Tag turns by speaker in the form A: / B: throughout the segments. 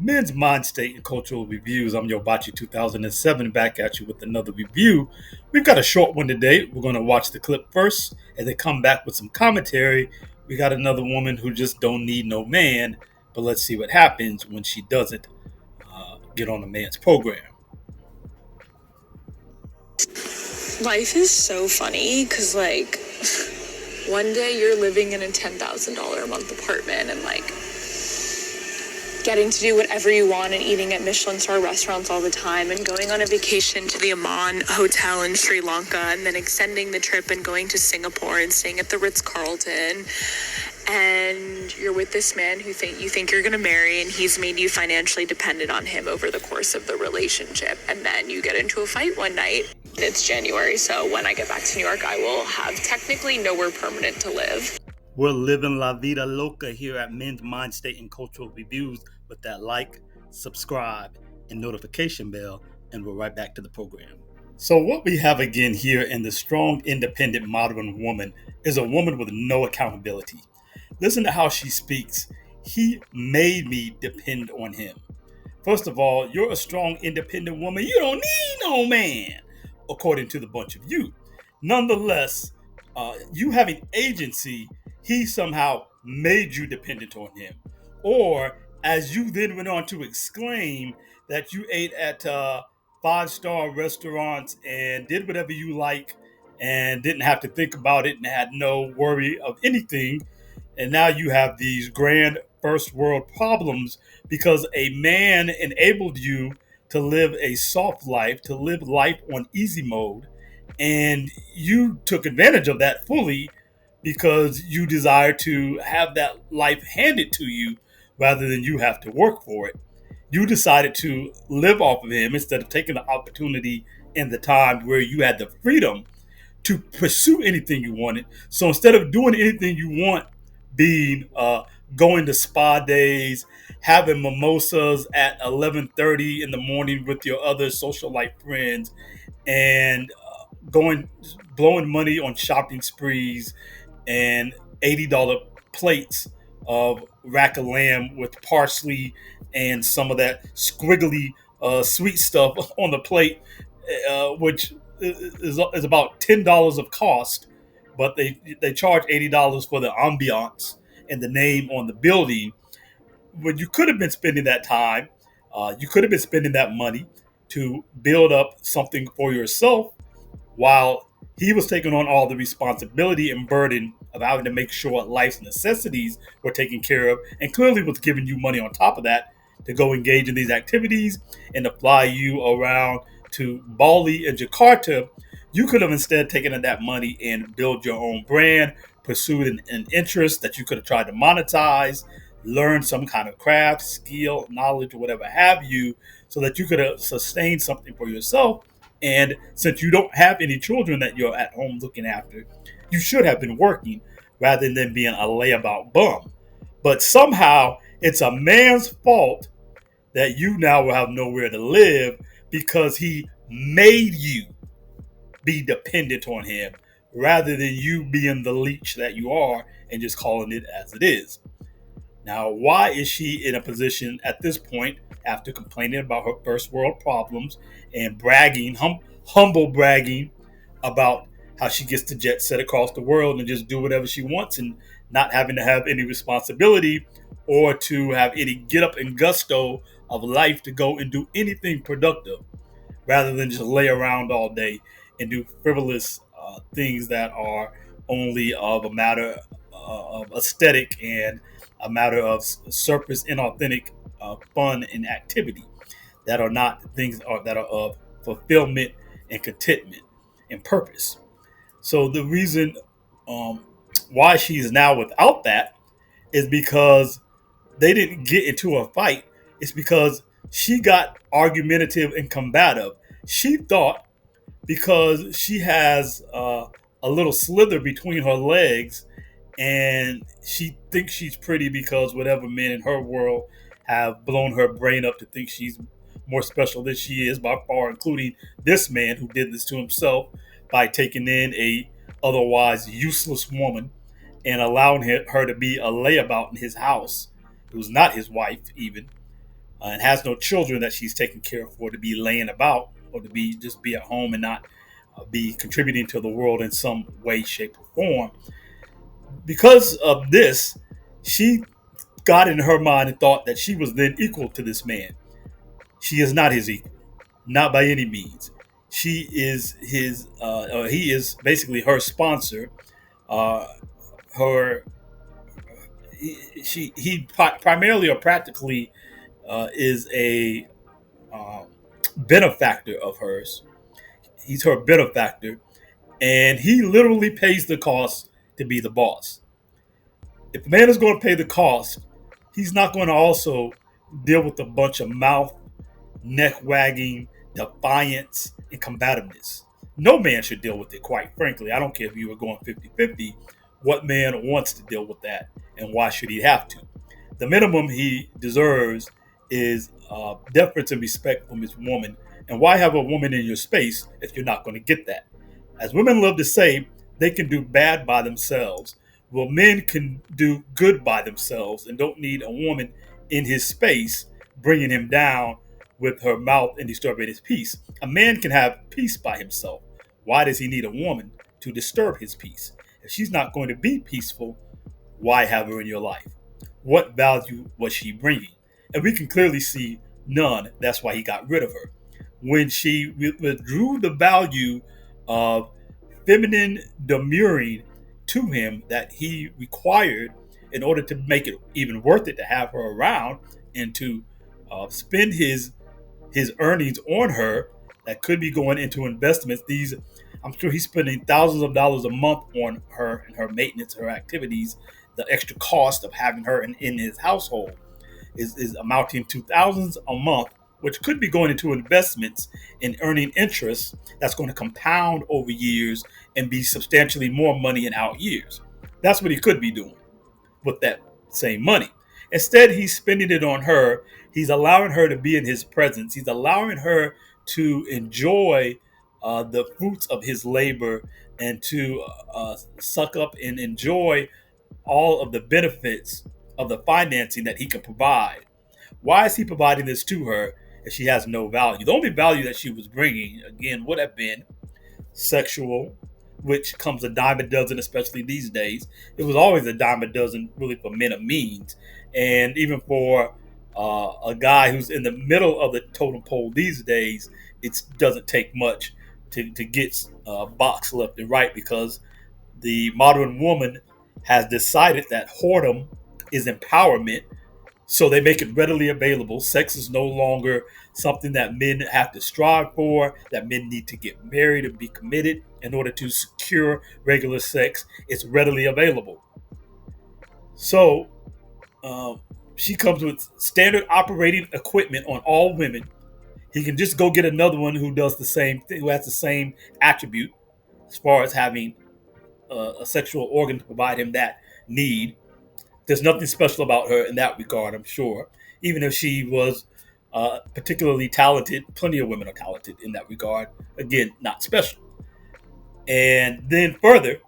A: Men's Mind State and Cultural Reviews. I'm Yobachi 2007 back at you with another review. We've got a short one today. We're going to watch the clip first and then come back with some commentary. We got another woman who just don't need no man, but let's see what happens when she doesn't get on a man's program.
B: Life is so funny because, one day you're living in a $10,000 a month apartment and, getting to do whatever you want and eating at Michelin star restaurants all the time and going on a vacation to the Aman Hotel in Sri Lanka and then extending the trip and going to Singapore and staying at the Ritz-Carlton. And you're with this man who you think you're going to marry, and he's made you financially dependent on him over the course of the relationship. And then you get into a fight one night. It's January, so when I get back to New York, I will have technically nowhere permanent to live.
A: We're living La Vida Loca here at Men's Mind State and Cultural Reviews with that like, subscribe, and notification bell, and we're right back to the program. So what we have again here in the strong, independent, modern woman is a woman with no accountability. Listen to how she speaks. He made me depend on him. First of all, you're a strong, independent woman. You don't need no man, according to the bunch of you. Nonetheless, you having agency, he somehow made you dependent on him. Or, as you then went on to exclaim, that you ate at five-star restaurants and did whatever you like and didn't have to think about it and had no worry of anything. And now you have these grand first world problems because a man enabled you to live a soft life, to live life on easy mode. And you took advantage of that fully because you desire to have that life handed to you rather than you have to work for it. You decided to live off of him instead of taking the opportunity in the time where you had the freedom to pursue anything you wanted. So instead of doing anything you want, being going to spa days, having mimosas at 11:30 in the morning with your other socialite friends, and going blowing money on shopping sprees and $80 plates of rack of lamb with parsley and some of that squiggly sweet stuff on the plate, which is about $10 of cost, but they charge $80 for the ambiance and the name on the building. When you could have been spending that time, you could have been spending that money to build up something for yourself while he was taking on all the responsibility and burden of having to make sure life's necessities were taken care of, and clearly was giving you money on top of that to go engage in these activities and to fly you around to Bali and Jakarta. You could have instead taken that money and built your own brand, pursued an interest that you could have tried to monetize, learn some kind of craft, skill, knowledge, or whatever have you, so that you could have sustained something for yourself. And since you don't have any children that you're at home looking after, you should have been working rather than being a layabout bum. But somehow it's a man's fault that you now will have nowhere to live because he made you be dependent on him rather than you being the leech that you are and just calling it as it is. Now, why is she in a position at this point after complaining about her first world problems and bragging, humble bragging about how she gets to jet set across the world and just do whatever she wants and not having to have any responsibility or to have any get up and gusto of life to go and do anything productive rather than just lay around all day and do frivolous things that are only of a matter of aesthetic and a matter of surface, inauthentic fun and activity that are not things that are of fulfillment and contentment and purpose. So the reason why she's now without that is because they didn't get into a fight. It's because she got argumentative and combative. She thought because she has a little slither between her legs and she thinks she's pretty because whatever men in her world have blown her brain up to think she's more special than she is by far, including this man who did this to himself by taking in a otherwise useless woman and allowing her to be a layabout in his house, who's not his wife even. and has no children that she's taking care of for to be laying about or to be at home and not be contributing to the world in some way, shape, or form. Because of this, she got in her mind and thought that she was then equal to this man. She is not his equal, not by any means. She is he is basically her sponsor. Uh, her, he primarily or practically is a um, benefactor of hers. He's her benefactor, and he literally pays the cost to be the boss. If the man is going to pay the cost, he's not going to also deal with a bunch of mouth, neck wagging, defiance, and combativeness. No man should deal with it, quite frankly. I don't care if you were going 50-50. What man wants to deal with that, and why should he have to? The minimum he deserves is deference and respect from his woman. And why have a woman in your space if you're not going to get that? As women love to say, they can do bad by themselves. Well, men can do good by themselves and don't need a woman in his space bringing him down with her mouth and disturbing his peace. A man can have peace by himself. Why does he need a woman to disturb his peace? If she's not going to be peaceful, why have her in your life? What value was she bringing? And we can clearly see none. That's why he got rid of her. When she withdrew the value of feminine demurring to him that he required in order to make it even worth it to have her around and to spend his earnings on her that could be going into investments. I'm sure he's spending thousands of dollars a month on her and her maintenance, her activities. The extra cost of having her in his household is amounting to thousands a month, which could be going into investments and earning interest that's going to compound over years and be substantially more money in out years. That's what he could be doing with that same money. Instead, he's spending it on her. He's allowing her to be in his presence. He's allowing her to enjoy the fruits of his labor and to suck up and enjoy all of the benefits of the financing that he can provide. Why is he providing this to her if she has no value? The only value that she was bringing, again, would have been sexual, which comes a dime a dozen, especially these days. It was always a dime a dozen, really, for men of means. And even for a guy who's in the middle of the totem pole these days, it doesn't take much to get boxed left and right, because the modern woman has decided that whoredom is empowerment. So they make it readily available. Sex is no longer something that men have to strive for, that men need to get married and be committed in order to secure regular sex. It's readily available. So she comes with standard operating equipment on all women. He can just go get another one who does the same thing, who has the same attribute as far as having a sexual organ to provide him that need. There's nothing special about her in that regard, I'm sure. Even if she was particularly talented, plenty of women are talented in that regard. Again, not special. And then further,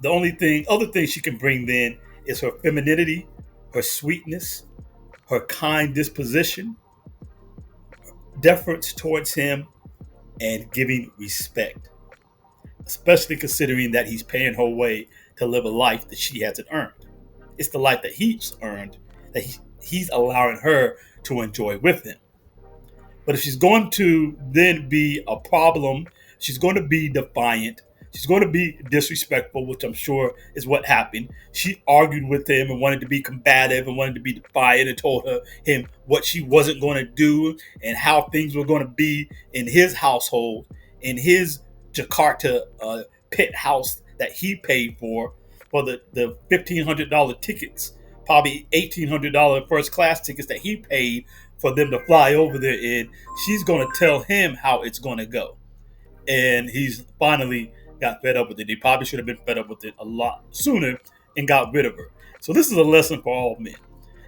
A: the other thing she can bring then is her femininity, her sweetness, her kind disposition, deference towards him, and giving respect, especially considering that he's paying her way to live a life that she hasn't earned. It's the life that he's earned that he's allowing her to enjoy with him. But if she's going to then be a problem, she's going to be defiant, she's going to be disrespectful, which I'm sure is what happened. She argued with him and wanted to be combative and wanted to be defiant and told him what she wasn't going to do and how things were going to be in his household, in his Jakarta pit house that he paid for the $1,500 tickets, probably $1,800 first class tickets that he paid for them to fly over there in. She's going to tell him how it's going to go. And he's finally got fed up with it. He probably should have been fed up with it a lot sooner and got rid of her. So this is a lesson for all men,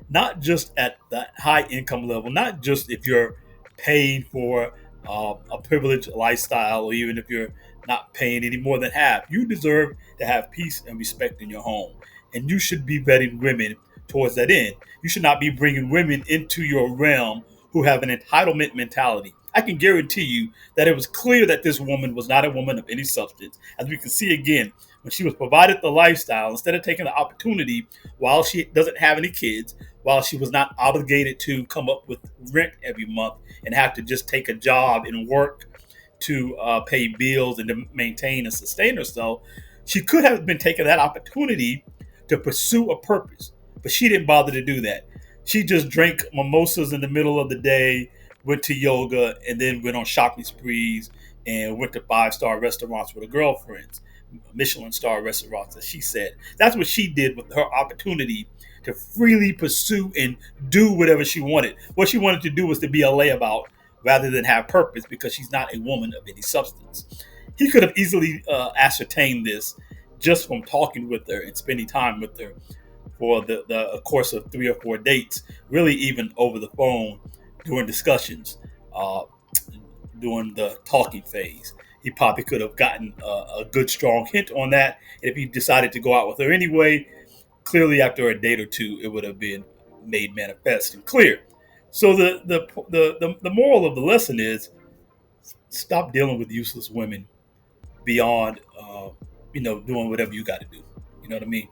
A: not just at the high income level, not just if you're paying for a privileged lifestyle, or even if you're not paying any more than half. You deserve to have peace and respect in your home. And you should be vetting women towards that end. You should not be bringing women into your realm who have an entitlement mentality. I can guarantee you that it was clear that this woman was not a woman of any substance. As we can see again, when she was provided the lifestyle, instead of taking the opportunity while she doesn't have any kids, while she was not obligated to come up with rent every month and have to just take a job and work to pay bills and to maintain and sustain herself, she could have been taking that opportunity to pursue a purpose. But she didn't bother to do that. She just drank mimosas in the middle of the day, went to yoga, and then went on shopping sprees and went to 5-star restaurants with her girlfriends, Michelin star restaurants, as she said. That's what she did with her opportunity to freely pursue and do whatever she wanted. What she wanted to do was to be a layabout rather than have purpose, because she's not a woman of any substance. He could have easily ascertained this just from talking with her and spending time with her for the course of 3 or 4 dates, really even over the phone during discussions, during the talking phase. He probably could have gotten a good, strong hint on that. And if he decided to go out with her anyway, clearly after a date or two, it would have been made manifest and clear. So the moral of the lesson is, stop dealing with useless women beyond doing whatever you got to do. You know what I mean?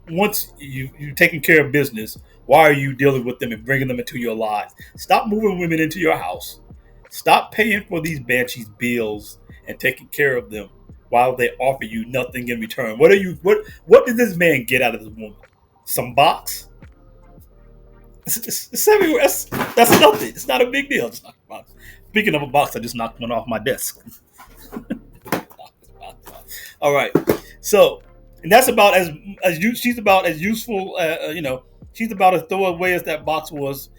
A: Once you're taking care of business, why are you dealing with them and bringing them into your lives? Stop moving women into your house. Stop paying for these banshees bills and taking care of them while they offer you nothing in return. What did this man get out of this woman? Some box? It's everywhere. That's nothing. It's not a big deal. Just knock a box. Speaking of a box, I just knocked one off my desk. All right. So, and that's about she's about as useful. She's about as throwaway as that box was.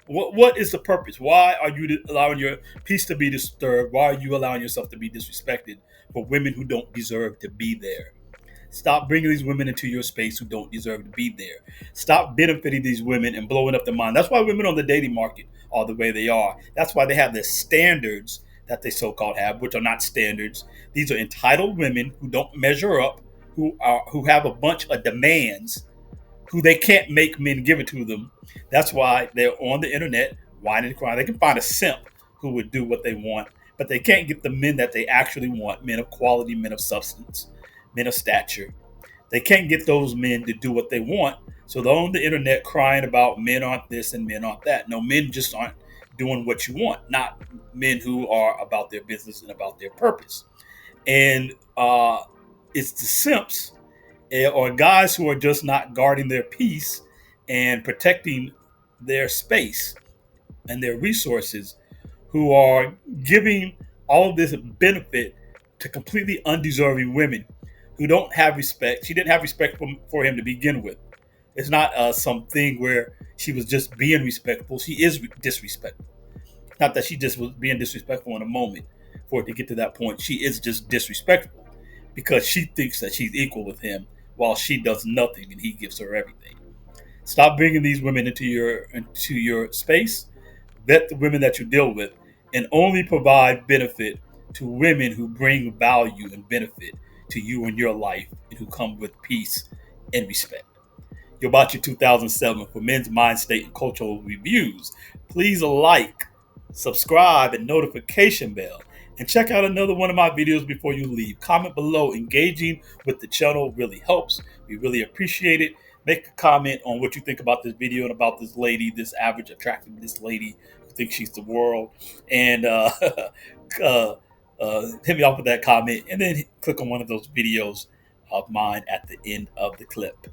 A: What is the purpose? Why are you allowing your peace to be disturbed? Why are you allowing yourself to be disrespected for women who don't deserve to be there? Stop bringing these women into your space who don't deserve to be there. Stop benefiting these women and blowing up their mind. That's why women on the dating market are the way they are. That's why they have the standards that they so-called have, which are not standards. These are entitled women who don't measure up, who have a bunch of demands, who they can't make men give it to them. That's why they're on the internet whining and crying. They can find a simp who would do what they want, but they can't get the men that they actually want, men of quality, men of substance, men of stature. They can't get those men to do what they want. So they're on the internet crying about men aren't this and men aren't that. No, men just aren't doing what you want, not men who are about their business and about their purpose. And it's the simps or guys who are just not guarding their peace and protecting their space and their resources, who are giving all of this benefit to completely undeserving women who don't have respect. She didn't have respect for him to begin with. It's not something where she was just being respectful. She is disrespectful. Not that she just was being disrespectful in a moment for it to get to that point. She is just disrespectful because she thinks that she's equal with him while she does nothing and he gives her everything. Stop bringing these women into your space. Vet the women that you deal with, and only provide benefit to women who bring value and benefit to you in your life and who come with peace and respect. Yobachi 2007 for Men's Mind State and Cultural Reviews. Please like, subscribe, and notification bell. And check out another one of my videos before you leave. Comment below. Engaging with the channel really helps. We really appreciate it. Make a comment on what you think about this video and about this lady, this average attractive, this lady who thinks she's the world. And hit me off with that comment. And then click on one of those videos of mine at the end of the clip.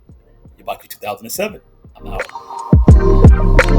A: Yobachi 2007. I'm out.